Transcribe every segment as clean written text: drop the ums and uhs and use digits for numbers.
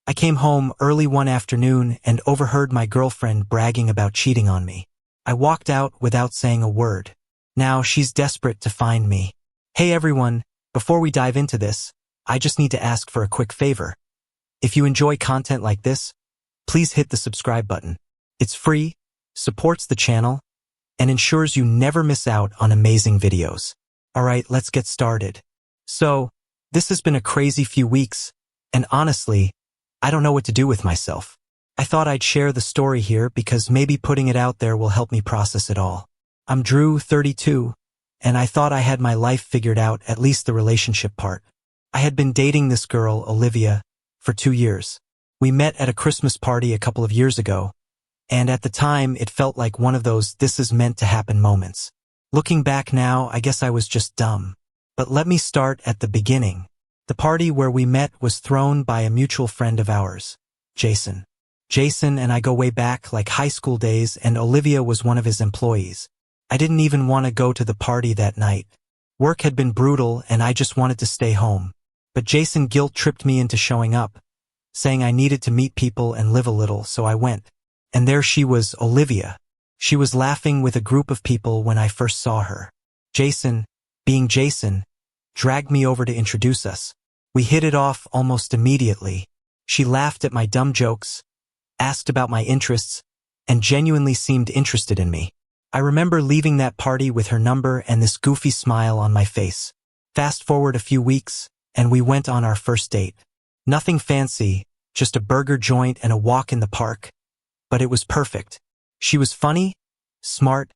I came home early one afternoon and overheard my girlfriend bragging about cheating on me. I walked out without saying a word. Now she's desperate to find me. Hey everyone, before we dive into this, I just need to ask for a quick favor. If you enjoy content like this, please hit the subscribe button. It's free, supports the channel, and ensures you never miss out on amazing videos. Alright, let's get started. So, this has been a crazy few weeks, and honestly, I don't know what to do with myself. I thought I'd share the story here because maybe putting it out there will help me process it all. I'm Drew, 32, and I thought I had my life figured out, at least the relationship part. I had been dating this girl, Olivia, for 2 years. We met at a Christmas party a couple of years ago, and at the time it felt like one of those this is meant to happen moments. Looking back now, I guess I was just dumb. But let me start at the beginning. The party where we met was thrown by a mutual friend of ours, Jason. Jason and I go way back, like high school days, and Olivia was one of his employees. I didn't even want to go to the party that night. Work had been brutal and I just wanted to stay home. But Jason guilt-tripped me into showing up, saying I needed to meet people and live a little, so I went. And there she was, Olivia. She was laughing with a group of people when I first saw her. Jason, being Jason, dragged me over to introduce us. We hit it off almost immediately. She laughed at my dumb jokes, asked about my interests, and genuinely seemed interested in me. I remember leaving that party with her number and this goofy smile on my face. Fast forward a few weeks, and we went on our first date. Nothing fancy, just a burger joint and a walk in the park. But it was perfect. She was funny, smart,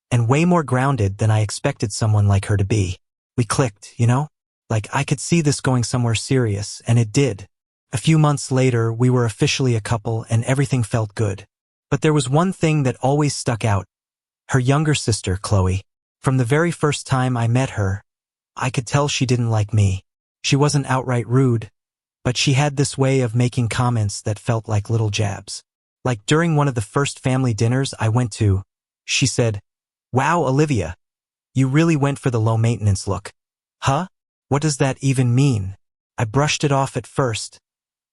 and way more grounded than I expected someone like her to be. We clicked, you know? Like I could see this going somewhere serious, and it did. A few months later, we were officially a couple and everything felt good. But there was one thing that always stuck out. Her younger sister, Chloe. From the very first time I met her, I could tell she didn't like me. She wasn't outright rude, but she had this way of making comments that felt like little jabs. Like during one of the first family dinners I went to, she said, "Wow, Olivia, you really went for the low-maintenance look." Huh? What does that even mean? I brushed it off at first,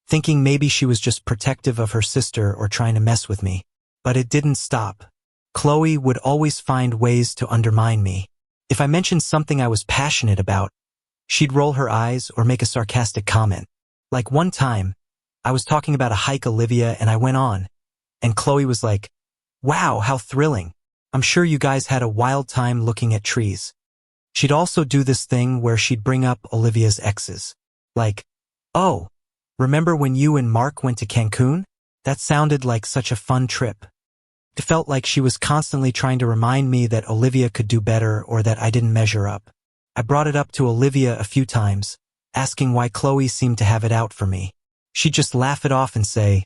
thinking maybe she was just protective of her sister or trying to mess with me. But it didn't stop. Chloe would always find ways to undermine me. If I mentioned something I was passionate about, she'd roll her eyes or make a sarcastic comment. Like one time, I was talking about a hike, Olivia, and I went on, and Chloe was like, "Wow, how thrilling. I'm sure you guys had a wild time looking at trees." She'd also do this thing where she'd bring up Olivia's exes. Like, "Oh, remember when you and Mark went to Cancun? That sounded like such a fun trip." It felt like she was constantly trying to remind me that Olivia could do better or that I didn't measure up. I brought it up to Olivia a few times, asking why Chloe seemed to have it out for me. She'd just laugh it off and say,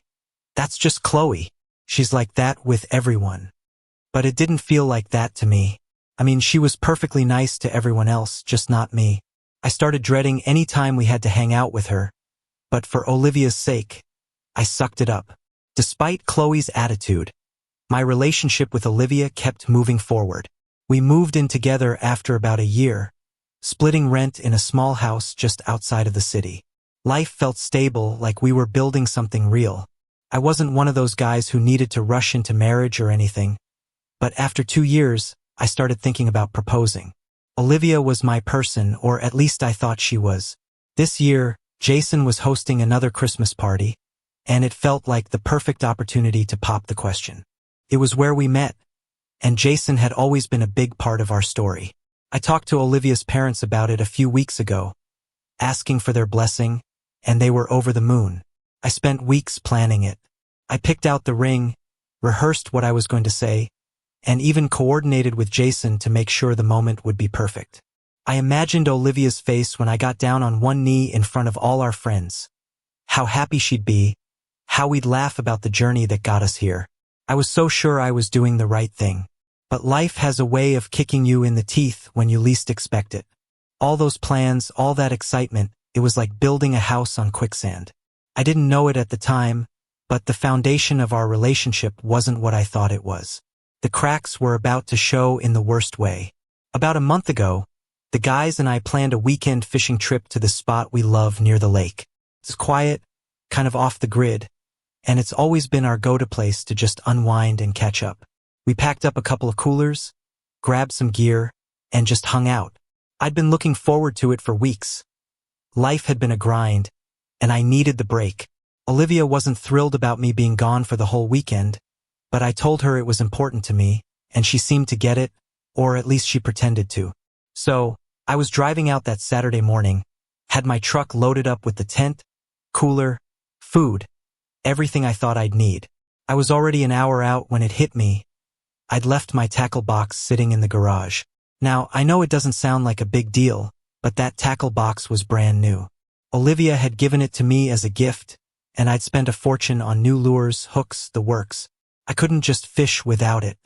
"That's just Chloe. She's like that with everyone." But it didn't feel like that to me. I mean, she was perfectly nice to everyone else, just not me. I started dreading any time we had to hang out with her, but for Olivia's sake, I sucked it up. Despite Chloe's attitude, my relationship with Olivia kept moving forward. We moved in together after about a year, splitting rent in a small house just outside of the city. Life felt stable, like we were building something real. I wasn't one of those guys who needed to rush into marriage or anything, but after 2 years, I started thinking about proposing. Olivia was my person, or at least I thought she was. This year, Jason was hosting another Christmas party, and it felt like the perfect opportunity to pop the question. It was where we met, and Jason had always been a big part of our story. I talked to Olivia's parents about it a few weeks ago, asking for their blessing, and they were over the moon. I spent weeks planning it. I picked out the ring, rehearsed what I was going to say, and even coordinated with Jason to make sure the moment would be perfect. I imagined Olivia's face when I got down on one knee in front of all our friends. How happy she'd be, how we'd laugh about the journey that got us here. I was so sure I was doing the right thing. But life has a way of kicking you in the teeth when you least expect it. All those plans, all that excitement, it was like building a house on quicksand. I didn't know it at the time, but the foundation of our relationship wasn't what I thought it was. The cracks were about to show in the worst way. About a month ago, the guys and I planned a weekend fishing trip to the spot we love near the lake. It's quiet, kind of off the grid, and it's always been our go-to place to just unwind and catch up. We packed up a couple of coolers, grabbed some gear, and just hung out. I'd been looking forward to it for weeks. Life had been a grind, and I needed the break. Olivia wasn't thrilled about me being gone for the whole weekend, but I told her it was important to me, and she seemed to get it, or at least she pretended to. So, I was driving out that Saturday morning, had my truck loaded up with the tent, cooler, food, everything I thought I'd need. I was already an hour out when it hit me. I'd left my tackle box sitting in the garage. Now, I know it doesn't sound like a big deal, but that tackle box was brand new. Olivia had given it to me as a gift, and I'd spent a fortune on new lures, hooks, the works. I couldn't just fish without it.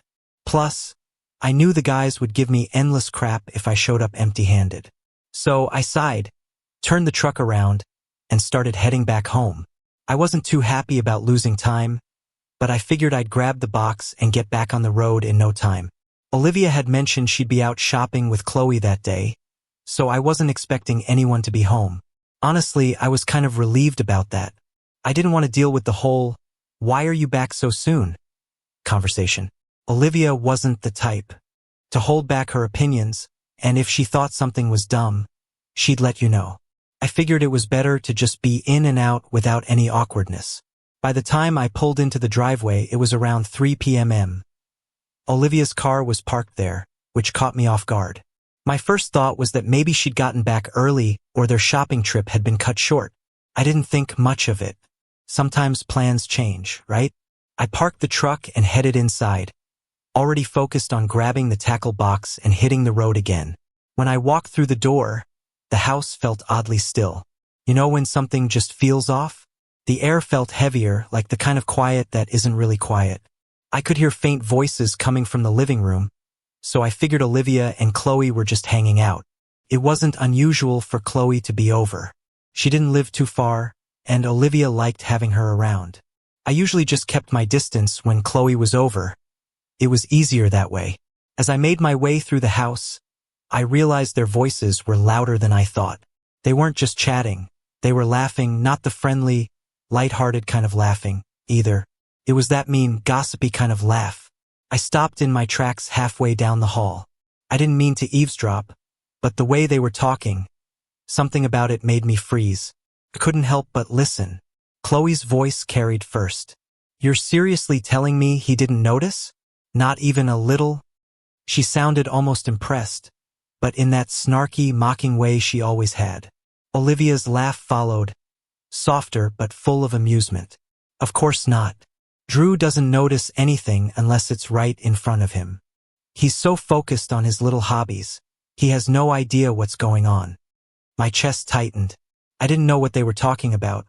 Plus, I knew the guys would give me endless crap if I showed up empty-handed. So I sighed, turned the truck around, and started heading back home. I wasn't too happy about losing time, but I figured I'd grab the box and get back on the road in no time. Olivia had mentioned she'd be out shopping with Chloe that day, so I wasn't expecting anyone to be home. Honestly, I was kind of relieved about that. I didn't want to deal with the whole, "Why are you back so soon?" conversation. Olivia wasn't the type to hold back her opinions, and if she thought something was dumb, she'd let you know. I figured it was better to just be in and out without any awkwardness. By the time I pulled into the driveway, it was around 3 p.m. Olivia's car was parked there, which caught me off guard. My first thought was that maybe she'd gotten back early or their shopping trip had been cut short. I didn't think much of it. Sometimes plans change, right? I parked the truck and headed inside, already focused on grabbing the tackle box and hitting the road again. When I walked through the door, the house felt oddly still. You know when something just feels off? The air felt heavier, like the kind of quiet that isn't really quiet. I could hear faint voices coming from the living room, so I figured Olivia and Chloe were just hanging out. It wasn't unusual for Chloe to be over. She didn't live too far, and Olivia liked having her around. I usually just kept my distance when Chloe was over. It was easier that way. As I made my way through the house, I realized their voices were louder than I thought. They weren't just chatting. They were laughing, not the friendly, light-hearted kind of laughing, either. It was that mean, gossipy kind of laugh. I stopped in my tracks halfway down the hall. I didn't mean to eavesdrop, but the way they were talking, something about it made me freeze. I couldn't help but listen. Chloe's voice carried first. "You're seriously telling me he didn't notice? Not even a little?" She sounded almost impressed, but in that snarky, mocking way she always had. Olivia's laugh followed, softer but full of amusement. "Of course not. Drew doesn't notice anything unless it's right in front of him. He's so focused on his little hobbies, he has no idea what's going on." My chest tightened. I didn't know what they were talking about,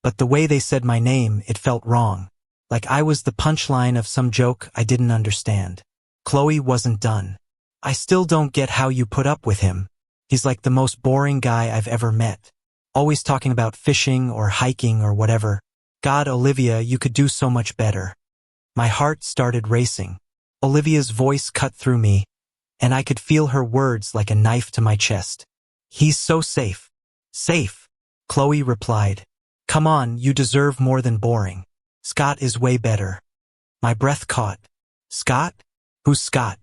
but the way they said my name, it felt wrong. Like I was the punchline of some joke I didn't understand. Chloe wasn't done. "I still don't get how you put up with him. He's like the most boring guy I've ever met. Always talking about fishing or hiking or whatever. God, Olivia, you could do so much better." My heart started racing. Olivia's voice cut through me, and I could feel her words like a knife to my chest. "He's so safe." "Safe," Chloe replied. "Come on, you deserve more than boring. Scott is way better." My breath caught. "Scott? Who's Scott?"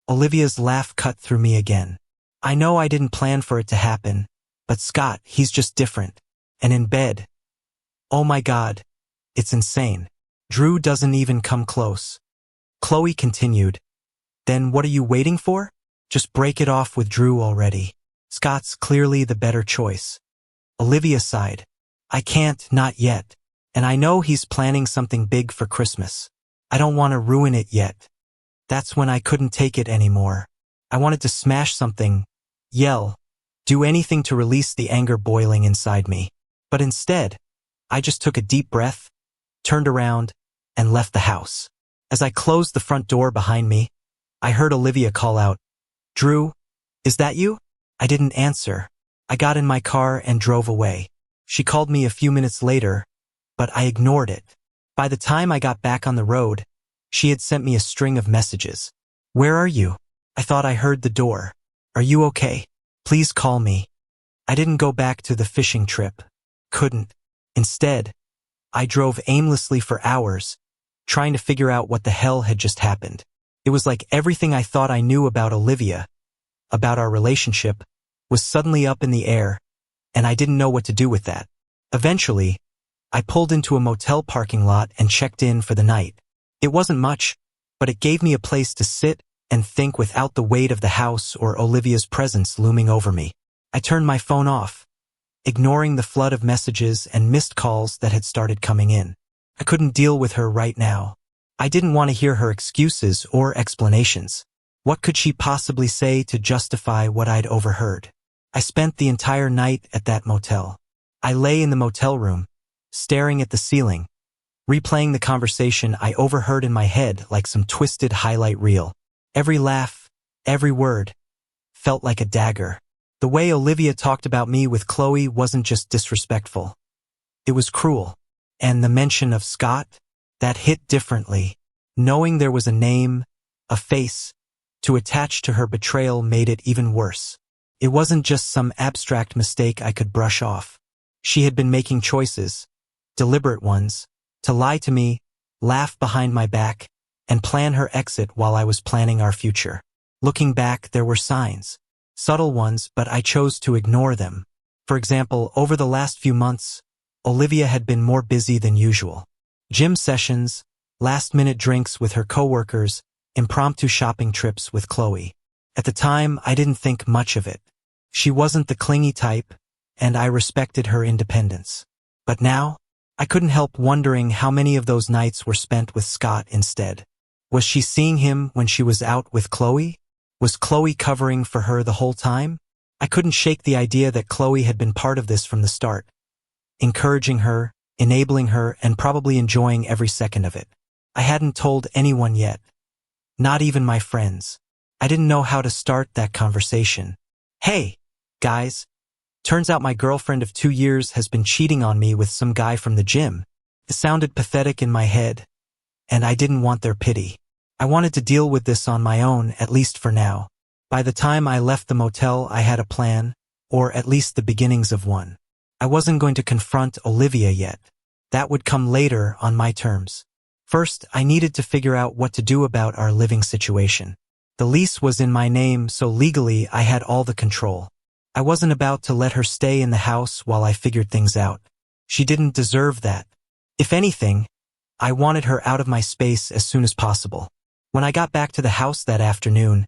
Olivia's laugh cut through me again. "I know I didn't plan for it to happen, but Scott, he's just different. And in bed. Oh my God. It's insane. Drew doesn't even come close." Chloe continued. "Then what are you waiting for? Just break it off with Drew already. Scott's clearly the better choice." Olivia sighed. "I can't, not yet. And I know he's planning something big for Christmas. I don't want to ruin it yet." That's when I couldn't take it anymore. I wanted to smash something, yell, do anything to release the anger boiling inside me. But instead, I just took a deep breath, turned around, and left the house. As I closed the front door behind me, I heard Olivia call out, "Drew, is that you?" I didn't answer. I got in my car and drove away. She called me a few minutes later, but I ignored it. By the time I got back on the road, she had sent me a string of messages. "Where are you? I thought I heard the door. Are you okay? Please call me." I didn't go back to the fishing trip. Couldn't. Instead, I drove aimlessly for hours, trying to figure out what the hell had just happened. It was like everything I thought I knew about Olivia, about our relationship, was suddenly up in the air, and I didn't know what to do with that. Eventually, I pulled into a motel parking lot and checked in for the night. It wasn't much, but it gave me a place to sit and think without the weight of the house or Olivia's presence looming over me. I turned my phone off, ignoring the flood of messages and missed calls that had started coming in. I couldn't deal with her right now. I didn't want to hear her excuses or explanations. What could she possibly say to justify what I'd overheard? I spent the entire night at that motel. I lay in the motel room, staring at the ceiling, replaying the conversation I overheard in my head like some twisted highlight reel. Every laugh, every word, felt like a dagger. The way Olivia talked about me with Chloe wasn't just disrespectful. It was cruel. And the mention of Scott, that hit differently. Knowing there was a name, a face, to attach to her betrayal made it even worse. It wasn't just some abstract mistake I could brush off. She had been making choices, deliberate ones, to lie to me, laugh behind my back, and plan her exit while I was planning our future. Looking back, there were signs. Subtle ones, but I chose to ignore them. For example, over the last few months, Olivia had been more busy than usual. Gym sessions, last-minute drinks with her coworkers, impromptu shopping trips with Chloe. At the time, I didn't think much of it. She wasn't the clingy type, and I respected her independence. But now, I couldn't help wondering how many of those nights were spent with Scott instead. Was she seeing him when she was out with Chloe? Was Chloe covering for her the whole time? I couldn't shake the idea that Chloe had been part of this from the start, encouraging her, enabling her, and probably enjoying every second of it. I hadn't told anyone yet, not even my friends. I didn't know how to start that conversation. Hey, guys, turns out my girlfriend of 2 years has been cheating on me with some guy from the gym. It sounded pathetic in my head, and I didn't want their pity. I wanted to deal with this on my own, at least for now. By the time I left the motel, I had a plan, or at least the beginnings of one. I wasn't going to confront Olivia yet. That would come later on my terms. First, I needed to figure out what to do about our living situation. The lease was in my name, so legally I had all the control. I wasn't about to let her stay in the house while I figured things out. She didn't deserve that. If anything, I wanted her out of my space as soon as possible. When I got back to the house that afternoon,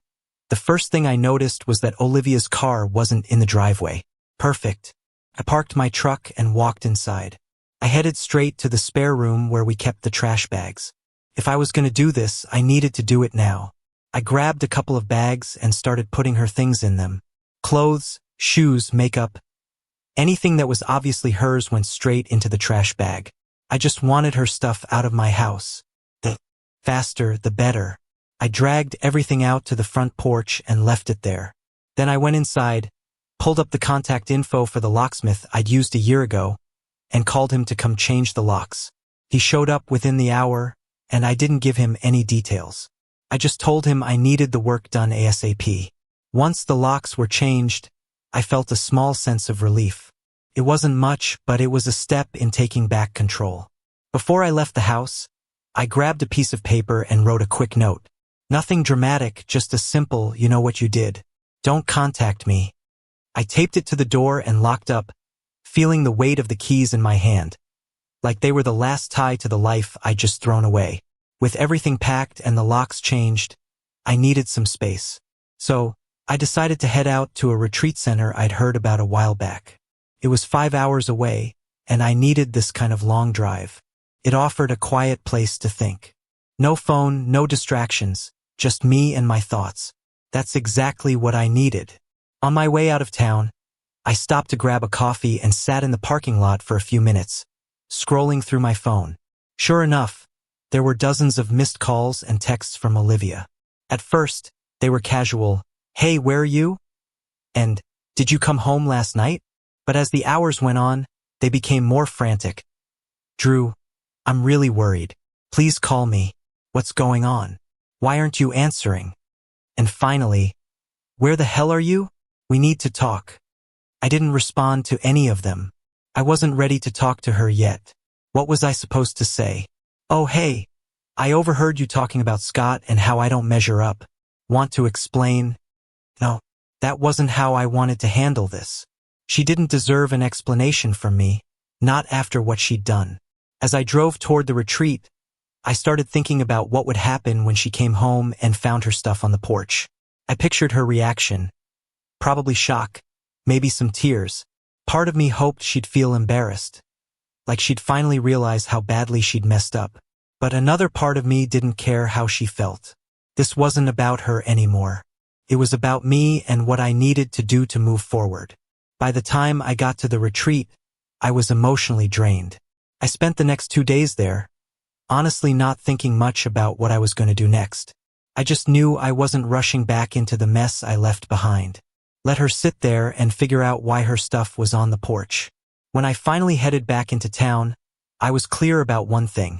the first thing I noticed was that Olivia's car wasn't in the driveway. Perfect. I parked my truck and walked inside. I headed straight to the spare room where we kept the trash bags. If I was going to do this, I needed to do it now. I grabbed a couple of bags and started putting her things in them. Clothes, shoes, makeup. Anything that was obviously hers went straight into the trash bag. I just wanted her stuff out of my house. The faster, the better. I dragged everything out to the front porch and left it there. Then I went inside, pulled up the contact info for the locksmith I'd used a year ago, and called him to come change the locks. He showed up within the hour, and I didn't give him any details. I just told him I needed the work done ASAP. Once the locks were changed, I felt a small sense of relief. It wasn't much, but it was a step in taking back control. Before I left the house, I grabbed a piece of paper and wrote a quick note. Nothing dramatic, just a simple, you know what you did. Don't contact me. I taped it to the door and locked up, feeling the weight of the keys in my hand, like they were the last tie to the life I'd just thrown away. With everything packed and the locks changed, I needed some space. So, I decided to head out to a retreat center I'd heard about a while back. It was 5 hours away, and I needed this kind of long drive. It offered a quiet place to think. No phone, no distractions, just me and my thoughts. That's exactly what I needed. On my way out of town, I stopped to grab a coffee and sat in the parking lot for a few minutes, scrolling through my phone. Sure enough, there were dozens of missed calls and texts from Olivia. At first, they were casual, "Hey, where are you?" and "Did you come home last night?" But as the hours went on, they became more frantic. "Drew, I'm really worried. Please call me. What's going on? Why aren't you answering?" And finally, "Where the hell are you? We need to talk." I didn't respond to any of them. I wasn't ready to talk to her yet. What was I supposed to say? Oh hey, I overheard you talking about Scott and how I don't measure up. Want to explain? No, that wasn't how I wanted to handle this. She didn't deserve an explanation from me, not after what she'd done. As I drove toward the retreat, I started thinking about what would happen when she came home and found her stuff on the porch. I pictured her reaction. Probably shock, maybe some tears. Part of me hoped she'd feel embarrassed, like she'd finally realize how badly she'd messed up. But another part of me didn't care how she felt. This wasn't about her anymore. It was about me and what I needed to do to move forward. By the time I got to the retreat, I was emotionally drained. I spent the next 2 days there, honestly not thinking much about what I was going to do next. I just knew I wasn't rushing back into the mess I left behind. Let her sit there and figure out why her stuff was on the porch. When I finally headed back into town, I was clear about one thing.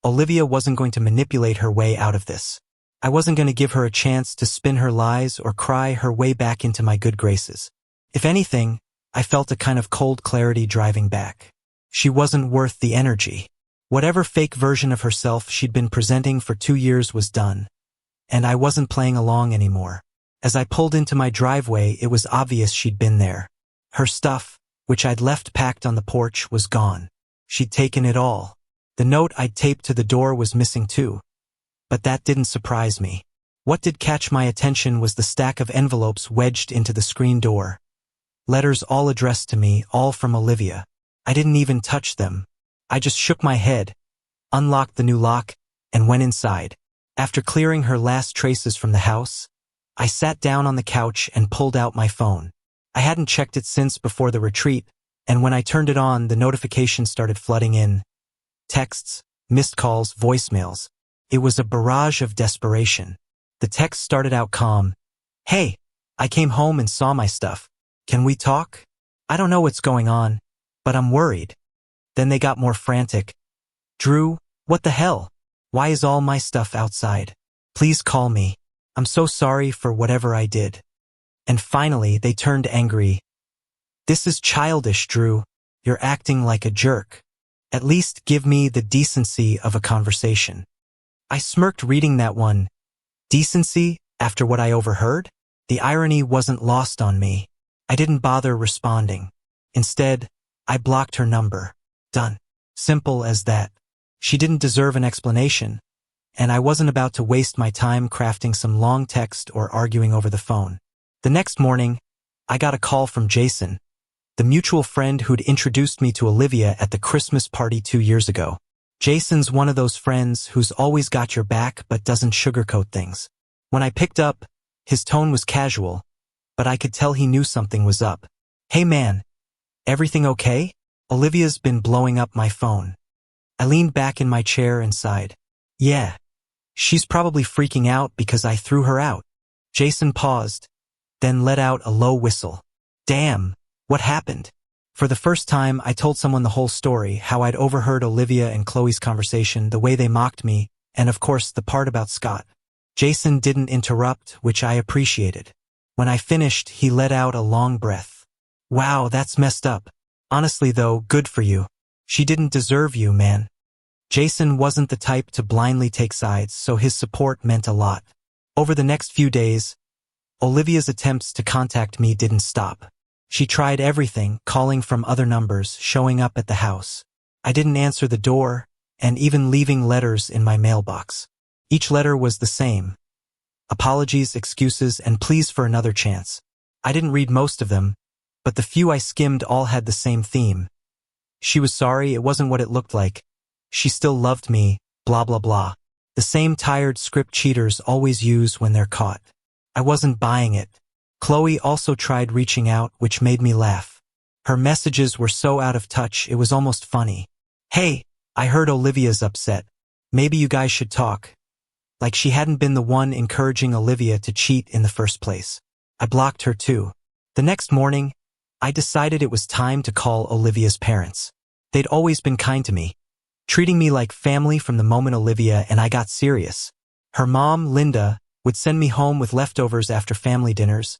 Olivia wasn't going to manipulate her way out of this. I wasn't going to give her a chance to spin her lies or cry her way back into my good graces. If anything, I felt a kind of cold clarity driving back. She wasn't worth the energy. Whatever fake version of herself she'd been presenting for 2 years was done, and I wasn't playing along anymore. As I pulled into my driveway, it was obvious she'd been there. Her stuff, which I'd left packed on the porch, was gone. She'd taken it all. The note I'd taped to the door was missing too. But that didn't surprise me. What did catch my attention was the stack of envelopes wedged into the screen door. Letters all addressed to me, all from Olivia. I didn't even touch them. I just shook my head, unlocked the new lock, and went inside. After clearing her last traces from the house, I sat down on the couch and pulled out my phone. I hadn't checked it since before the retreat, and when I turned it on, the notifications started flooding in. Texts, missed calls, voicemails. It was a barrage of desperation. The text started out calm. Hey, I came home and saw my stuff. Can we talk? I don't know what's going on, but I'm worried. Then they got more frantic. Drew, what the hell? Why is all my stuff outside? Please call me. I'm so sorry for whatever I did. And finally, they turned angry. This is childish, Drew. You're acting like a jerk. At least give me the decency of a conversation. I smirked reading that one. Decency, after what I overheard? The irony wasn't lost on me. I didn't bother responding. Instead, I blocked her number. Done. Simple as that. She didn't deserve an explanation, and I wasn't about to waste my time crafting some long text or arguing over the phone. The next morning, I got a call from Jason, the mutual friend who'd introduced me to Olivia at the Christmas party 2 years ago. Jason's one of those friends who's always got your back but doesn't sugarcoat things. When I picked up, his tone was casual, but I could tell he knew something was up. Hey man, everything okay? Olivia's been blowing up my phone. I leaned back in my chair and sighed. Yeah, she's probably freaking out because I threw her out. Jason paused, then let out a low whistle. Damn. What happened? For the first time, I told someone the whole story, how I'd overheard Olivia and Chloe's conversation, the way they mocked me, and of course the part about Scott. Jason didn't interrupt, which I appreciated. When I finished, he let out a long breath. Wow, that's messed up. Honestly though, good for you. She didn't deserve you, man. Jason wasn't the type to blindly take sides, so his support meant a lot. Over the next few days, Olivia's attempts to contact me didn't stop. She tried everything, calling from other numbers, showing up at the house. I didn't answer the door, and even leaving letters in my mailbox. Each letter was the same. Apologies, excuses, and pleas for another chance. I didn't read most of them, but the few I skimmed all had the same theme. She was sorry, it wasn't what it looked like. She still loved me, blah blah blah. The same tired script cheaters always use when they're caught. I wasn't buying it. Chloe also tried reaching out, which made me laugh. Her messages were so out of touch, it was almost funny. Hey, I heard Olivia's upset. Maybe you guys should talk. Like she hadn't been the one encouraging Olivia to cheat in the first place. I blocked her too. The next morning, I decided it was time to call Olivia's parents. They'd always been kind to me, treating me like family from the moment Olivia and I got serious. Her mom, Linda, would send me home with leftovers after family dinners,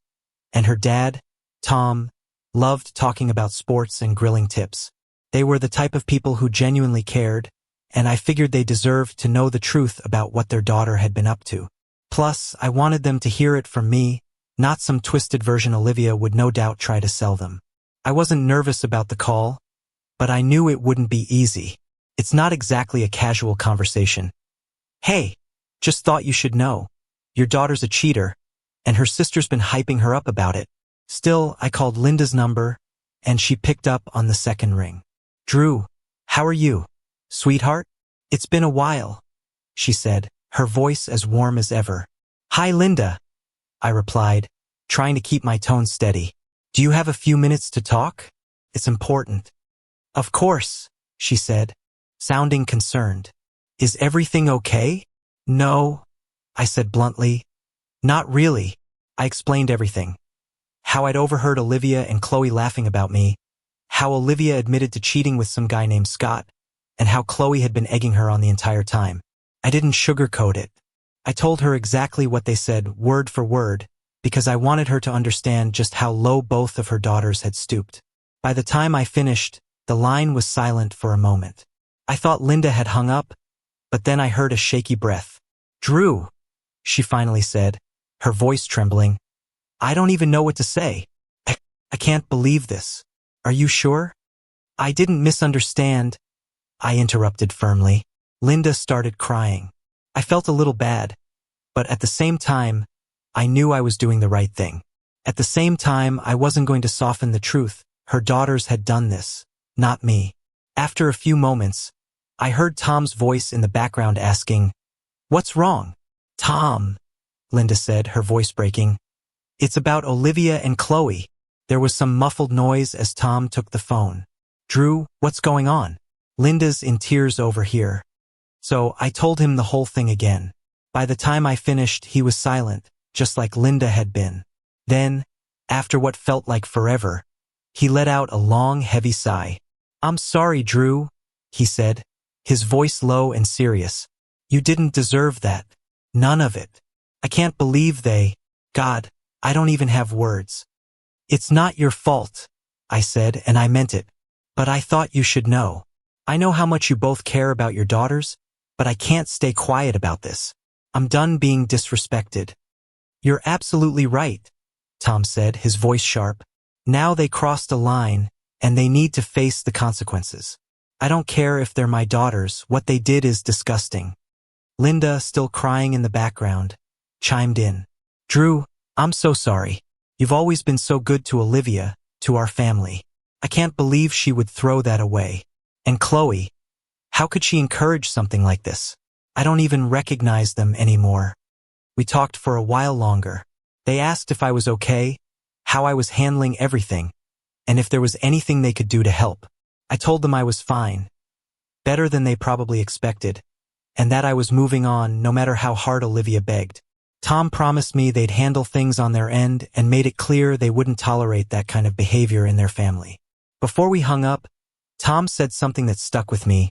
and her dad, Tom, loved talking about sports and grilling tips. They were the type of people who genuinely cared, and I figured they deserved to know the truth about what their daughter had been up to. Plus, I wanted them to hear it from me, not some twisted version Olivia would no doubt try to sell them. I wasn't nervous about the call, but I knew it wouldn't be easy. It's not exactly a casual conversation. Hey, just thought you should know. Your daughter's a cheater, and her sister's been hyping her up about it. Still, I called Linda's number, and she picked up on the second ring. Drew, how are you, sweetheart? It's been a while, she said, her voice as warm as ever. Hi, Linda, I replied, trying to keep my tone steady. Do you have a few minutes to talk? It's important. Of course, she said, sounding concerned. Is everything okay? No, I said bluntly. Not really. I explained everything. How I'd overheard Olivia and Chloe laughing about me, how Olivia admitted to cheating with some guy named Scott, and how Chloe had been egging her on the entire time. I didn't sugarcoat it. I told her exactly what they said, word for word, because I wanted her to understand just how low both of her daughters had stooped. By the time I finished, the line was silent for a moment. I thought Linda had hung up, but then I heard a shaky breath. Drew, she finally said, her voice trembling. I don't even know what to say. I can't believe this. Are you sure? I didn't misunderstand, I interrupted firmly. Linda started crying. I felt a little bad, but at the same time, I knew I was doing the right thing. At the same time, I wasn't going to soften the truth. Her daughters had done this, not me. After a few moments, I heard Tom's voice in the background asking, What's wrong? Tom, Linda said, her voice breaking. It's about Olivia and Chloe. There was some muffled noise as Tom took the phone. Drew, what's going on? Linda's in tears over here. So I told him the whole thing again. By the time I finished, he was silent, just like Linda had been. Then, after what felt like forever, he let out a long, heavy sigh. I'm sorry, Drew, he said, his voice low and serious. You didn't deserve that. None of it. I can't believe God, I don't even have words. It's not your fault, I said, and I meant it. But I thought you should know. I know how much you both care about your daughters, but I can't stay quiet about this. I'm done being disrespected. You're absolutely right, Tom said, his voice sharp. Now they crossed a line, and they need to face the consequences. I don't care if they're my daughters, what they did is disgusting. Linda, still crying in the background, chimed in. Drew, I'm so sorry. You've always been so good to Olivia, to our family. I can't believe she would throw that away. And Chloe, how could she encourage something like this? I don't even recognize them anymore. We talked for a while longer. They asked if I was okay, how I was handling everything, and if there was anything they could do to help. I told them I was fine, better than they probably expected, and that I was moving on no matter how hard Olivia begged. Tom promised me they'd handle things on their end and made it clear they wouldn't tolerate that kind of behavior in their family. Before we hung up, Tom said something that stuck with me.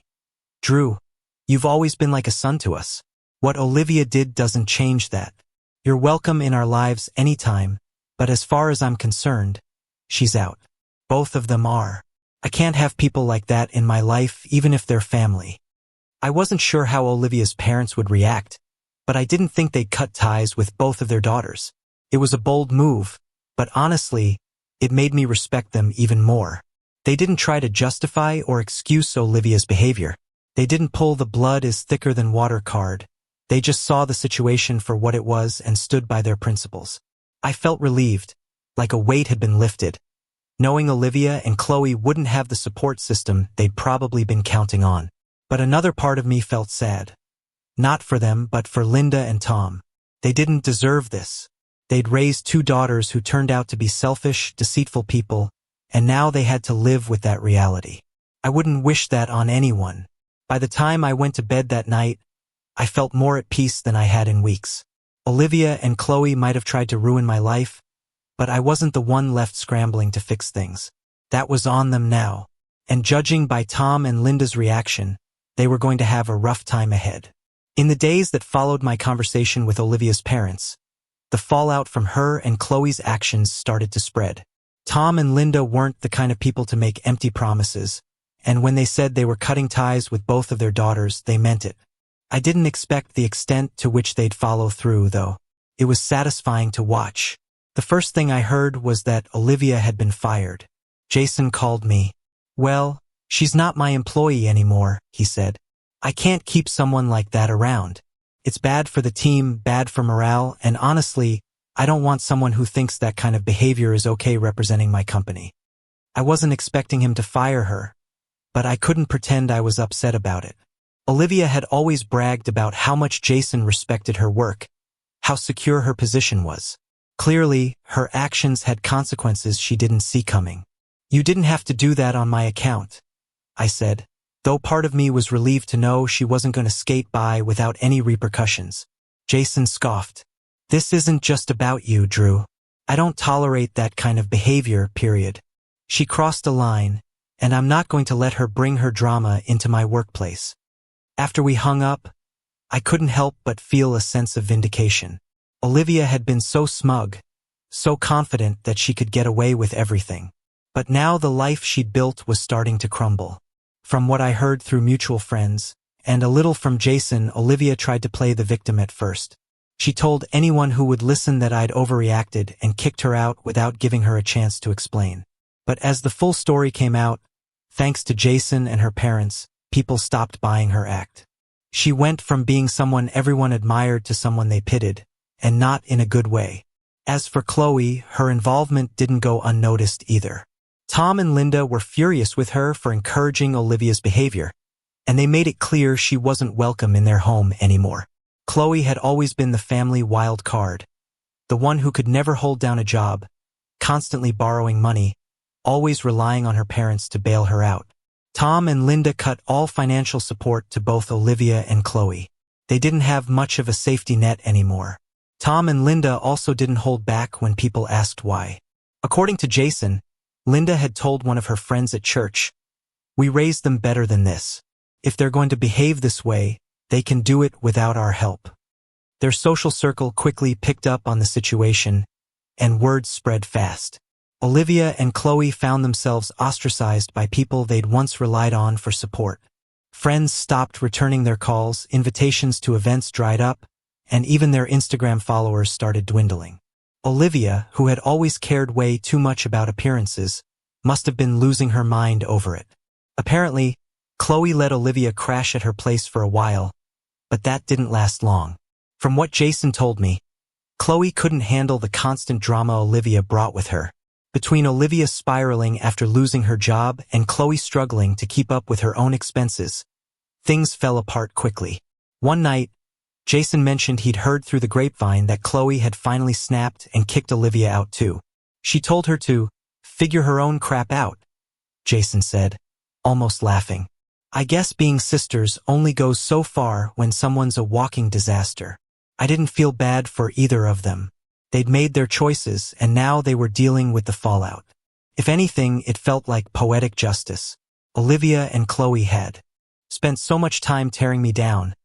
Drew, you've always been like a son to us. What Olivia did doesn't change that. You're welcome in our lives anytime, but as far as I'm concerned, she's out. Both of them are. I can't have people like that in my life, even if they're family. I wasn't sure how Olivia's parents would react, but I didn't think they'd cut ties with both of their daughters. It was a bold move, but honestly, it made me respect them even more. They didn't try to justify or excuse Olivia's behavior. They didn't pull the blood is thicker than water card. They just saw the situation for what it was and stood by their principles. I felt relieved, like a weight had been lifted, knowing Olivia and Chloe wouldn't have the support system they'd probably been counting on. But another part of me felt sad. Not for them, but for Linda and Tom. They didn't deserve this. They'd raised two daughters who turned out to be selfish, deceitful people, and now they had to live with that reality. I wouldn't wish that on anyone. By the time I went to bed that night, I felt more at peace than I had in weeks. Olivia and Chloe might have tried to ruin my life, but I wasn't the one left scrambling to fix things. That was on them now. And judging by Tom and Linda's reaction, they were going to have a rough time ahead. In the days that followed my conversation with Olivia's parents, the fallout from her and Chloe's actions started to spread. Tom and Linda weren't the kind of people to make empty promises, and when they said they were cutting ties with both of their daughters, they meant it. I didn't expect the extent to which they'd follow through, though. It was satisfying to watch. The first thing I heard was that Olivia had been fired. Jason called me. "Well, she's not my employee anymore," he said. "I can't keep someone like that around. It's bad for the team, bad for morale, and honestly, I don't want someone who thinks that kind of behavior is okay representing my company." I wasn't expecting him to fire her, but I couldn't pretend I was upset about it. Olivia had always bragged about how much Jason respected her work, how secure her position was. Clearly, her actions had consequences she didn't see coming. "You didn't have to do that on my account," I said, though part of me was relieved to know she wasn't going to skate by without any repercussions. Jason scoffed. "This isn't just about you, Drew. I don't tolerate that kind of behavior, period. She crossed a line, and I'm not going to let her bring her drama into my workplace." After we hung up, I couldn't help but feel a sense of vindication. Olivia had been so smug, so confident that she could get away with everything. But now the life she'd built was starting to crumble. From what I heard through mutual friends, and a little from Jason, Olivia tried to play the victim at first. She told anyone who would listen that I'd overreacted and kicked her out without giving her a chance to explain. But as the full story came out, thanks to Jason and her parents, people stopped buying her act. She went from being someone everyone admired to someone they pitied, and not in a good way. As for Chloe, her involvement didn't go unnoticed either. Tom and Linda were furious with her for encouraging Olivia's behavior, and they made it clear she wasn't welcome in their home anymore. Chloe had always been the family wild card, the one who could never hold down a job, constantly borrowing money, always relying on her parents to bail her out. Tom and Linda cut all financial support to both Olivia and Chloe. They didn't have much of a safety net anymore. Tom and Linda also didn't hold back when people asked why. According to Jason, Linda had told one of her friends at church, "We raised them better than this. If they're going to behave this way, they can do it without our help." Their social circle quickly picked up on the situation, and word spread fast. Olivia and Chloe found themselves ostracized by people they'd once relied on for support. Friends stopped returning their calls, invitations to events dried up, and even their Instagram followers started dwindling. Olivia, who had always cared way too much about appearances, must have been losing her mind over it. Apparently, Chloe let Olivia crash at her place for a while, but that didn't last long. From what Jason told me, Chloe couldn't handle the constant drama Olivia brought with her. Between Olivia spiraling after losing her job and Chloe struggling to keep up with her own expenses, things fell apart quickly. One night, Jason mentioned he'd heard through the grapevine that Chloe had finally snapped and kicked Olivia out too. She told her to figure her own crap out, Jason said, almost laughing. "I guess being sisters only goes so far when someone's a walking disaster." I didn't feel bad for either of them. They'd made their choices, and now they were dealing with the fallout. If anything, it felt like poetic justice. Olivia and Chloe had spent so much time tearing me down,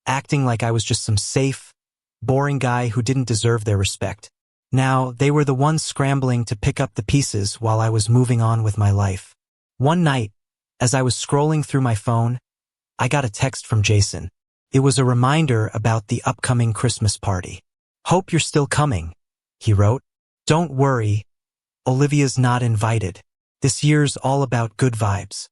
acting like I was just some safe, boring guy who didn't deserve their respect. Now, they were the ones scrambling to pick up the pieces while I was moving on with my life. One night, as I was scrolling through my phone, I got a text from Jason. It was a reminder about the upcoming Christmas party. "Hope you're still coming," he wrote. "Don't worry, Olivia's not invited. This year's all about good vibes."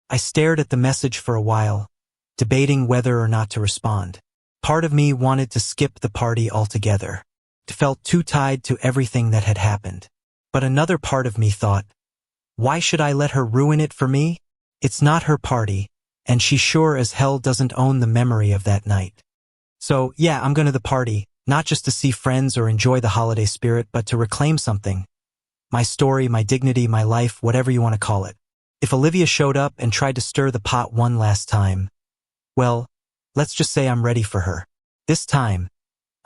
I stared at the message for a while, debating whether or not to respond. Part of me wanted to skip the party altogether. It felt too tied to everything that had happened. But another part of me thought, why should I let her ruin it for me? It's not her party, and she sure as hell doesn't own the memory of that night. So, yeah, I'm going to the party, not just to see friends or enjoy the holiday spirit, but to reclaim something. My story, my dignity, my life, whatever you want to call it. If Olivia showed up and tried to stir the pot one last time, well, let's just say I'm ready for her. This time,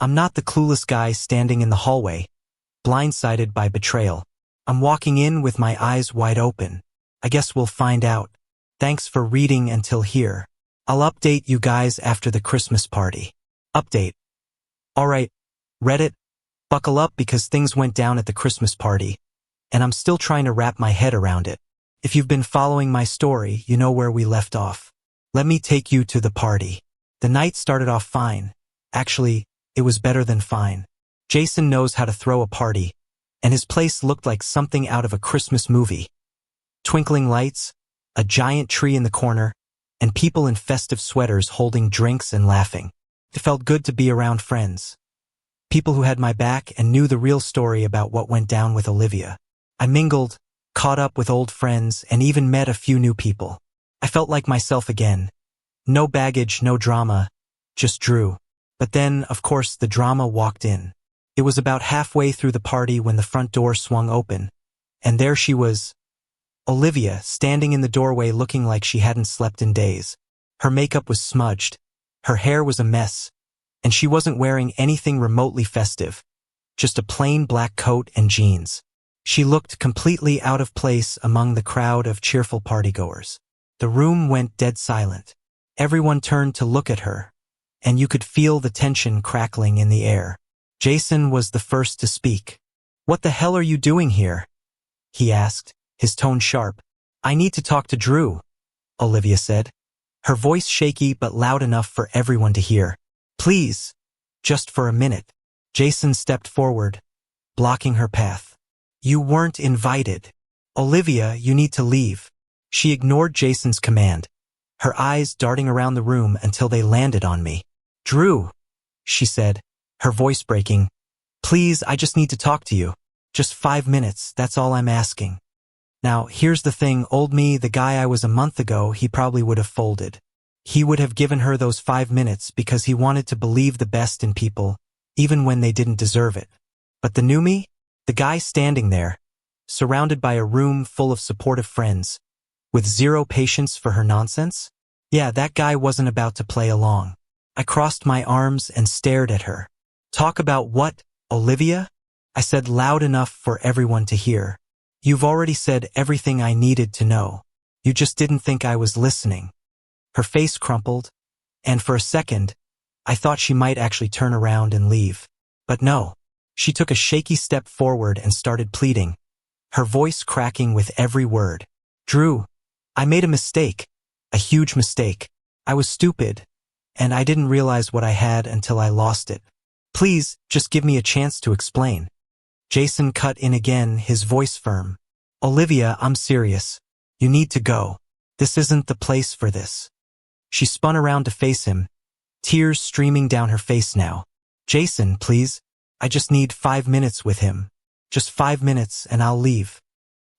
I'm not the clueless guy standing in the hallway, blindsided by betrayal. I'm walking in with my eyes wide open. I guess we'll find out. Thanks for reading until here. I'll update you guys after the Christmas party. Update. Alright, Reddit, buckle up because things went down at the Christmas party, and I'm still trying to wrap my head around it. If you've been following my story, you know where we left off. Let me take you to the party. The night started off fine. Actually, it was better than fine. Jason knows how to throw a party, and his place looked like something out of a Christmas movie. Twinkling lights, a giant tree in the corner, and people in festive sweaters holding drinks and laughing. It felt good to be around friends. People who had my back and knew the real story about what went down with Olivia. I mingled, caught up with old friends, and even met a few new people. I felt like myself again. No baggage, no drama, just Drew. But then, of course, the drama walked in. It was about halfway through the party when the front door swung open, and there she was, Olivia, standing in the doorway looking like she hadn't slept in days. Her makeup was smudged, her hair was a mess, and she wasn't wearing anything remotely festive, just a plain black coat and jeans. She looked completely out of place among the crowd of cheerful partygoers. The room went dead silent. Everyone turned to look at her, and you could feel the tension crackling in the air. Jason was the first to speak. "What the hell are you doing here?" he asked, his tone sharp. "I need to talk to Drew," Olivia said, her voice shaky but loud enough for everyone to hear. "Please, just for a minute." Jason stepped forward, blocking her path. "You weren't invited. Olivia, you need to leave." She ignored Jason's command, her eyes darting around the room until they landed on me. "Drew," she said, her voice breaking, "please, I just need to talk to you. Just 5 minutes, that's all I'm asking." Now, here's the thing, old me, the guy I was a month ago, he probably would have folded. He would have given her those 5 minutes because he wanted to believe the best in people, even when they didn't deserve it. But the new me? The guy standing there, surrounded by a room full of supportive friends, with zero patience for her nonsense? Yeah, that guy wasn't about to play along. I crossed my arms and stared at her. "Talk about what, Olivia?" I said loud enough for everyone to hear. "You've already said everything I needed to know. You just didn't think I was listening." Her face crumpled, and for a second, I thought she might actually turn around and leave. But no. She took a shaky step forward and started pleading, her voice cracking with every word. "Drew, I made a mistake. A huge mistake. I was stupid, and I didn't realize what I had until I lost it. Please, just give me a chance to explain." Jason cut in again, his voice firm. "Olivia, I'm serious. You need to go. This isn't the place for this." She spun around to face him, tears streaming down her face now. "Jason, please. I just need 5 minutes with him. Just 5 minutes and I'll leave."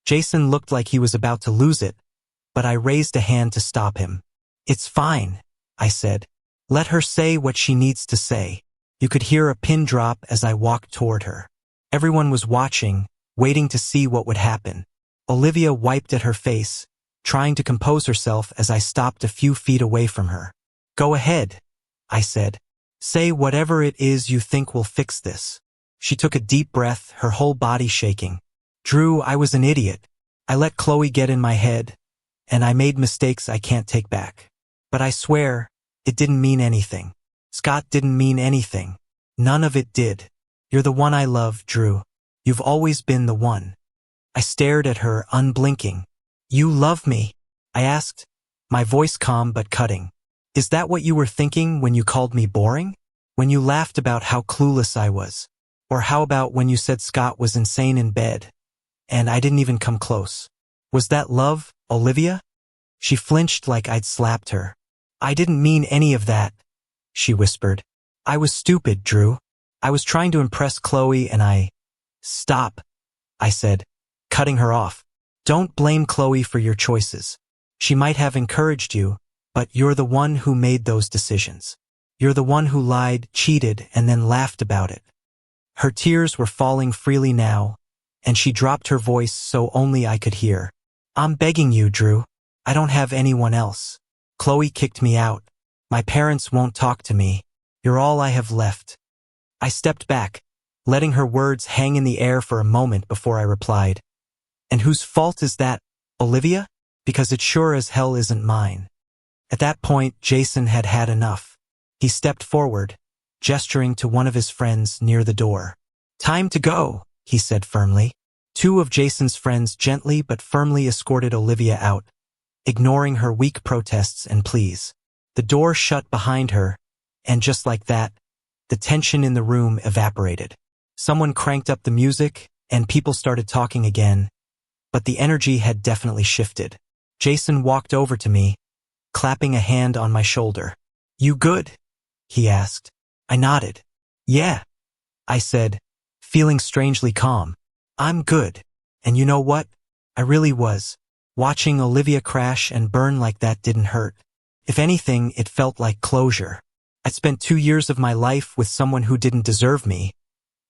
Jason looked like he was about to lose it, but I raised a hand to stop him. "It's fine," I said. "Let her say what she needs to say." You could hear a pin drop as I walked toward her. Everyone was watching, waiting to see what would happen. Olivia wiped at her face, trying to compose herself as I stopped a few feet away from her. "Go ahead," I said. "Say whatever it is you think will fix this." She took a deep breath, her whole body shaking. "Drew, I was an idiot. I let Chloe get in my head, and I made mistakes I can't take back. But I swear, it didn't mean anything. Scott didn't mean anything. None of it did. You're the one I love, Drew. You've always been the one." I stared at her, unblinking. "You love me?" I asked, my voice calm but cutting. "Is that what you were thinking when you called me boring? When you laughed about how clueless I was? Or how about when you said Scott was insane in bed, and I didn't even come close? Was that love, Olivia?" She flinched like I'd slapped her. "I didn't mean any of that," she whispered. "I was stupid, Drew. I was trying to impress Chloe and I—" "Stop," I said, cutting her off. "Don't blame Chloe for your choices. She might have encouraged you, but you're the one who made those decisions. You're the one who lied, cheated, and then laughed about it." Her tears were falling freely now, and she dropped her voice so only I could hear. "I'm begging you, Drew. I don't have anyone else. Chloe kicked me out. My parents won't talk to me. You're all I have left." I stepped back, letting her words hang in the air for a moment before I replied. "And whose fault is that, Olivia? Because it sure as hell isn't mine." At that point, Jason had had enough. He stepped forward, gesturing to one of his friends near the door. "Time to go," he said firmly. Two of Jason's friends gently but firmly escorted Olivia out, ignoring her weak protests and pleas. The door shut behind her, and just like that, the tension in the room evaporated. Someone cranked up the music, and people started talking again, but the energy had definitely shifted. Jason walked over to me, clapping a hand on my shoulder. "You good?" he asked. I nodded. "Yeah," I said, feeling strangely calm. "I'm good. And you know what? I really was. Watching Olivia crash and burn like that didn't hurt. If anything, it felt like closure. I'd spent 2 years of my life with someone who didn't deserve me.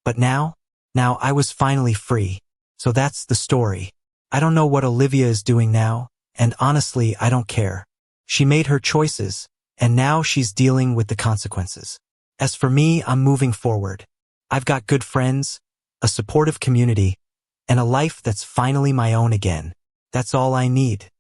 But now I was finally free. So that's the story. I don't know what Olivia is doing now, and honestly, I don't care. She made her choices, and now she's dealing with the consequences. As for me, I'm moving forward. I've got good friends, a supportive community, and a life that's finally my own again. That's all I need."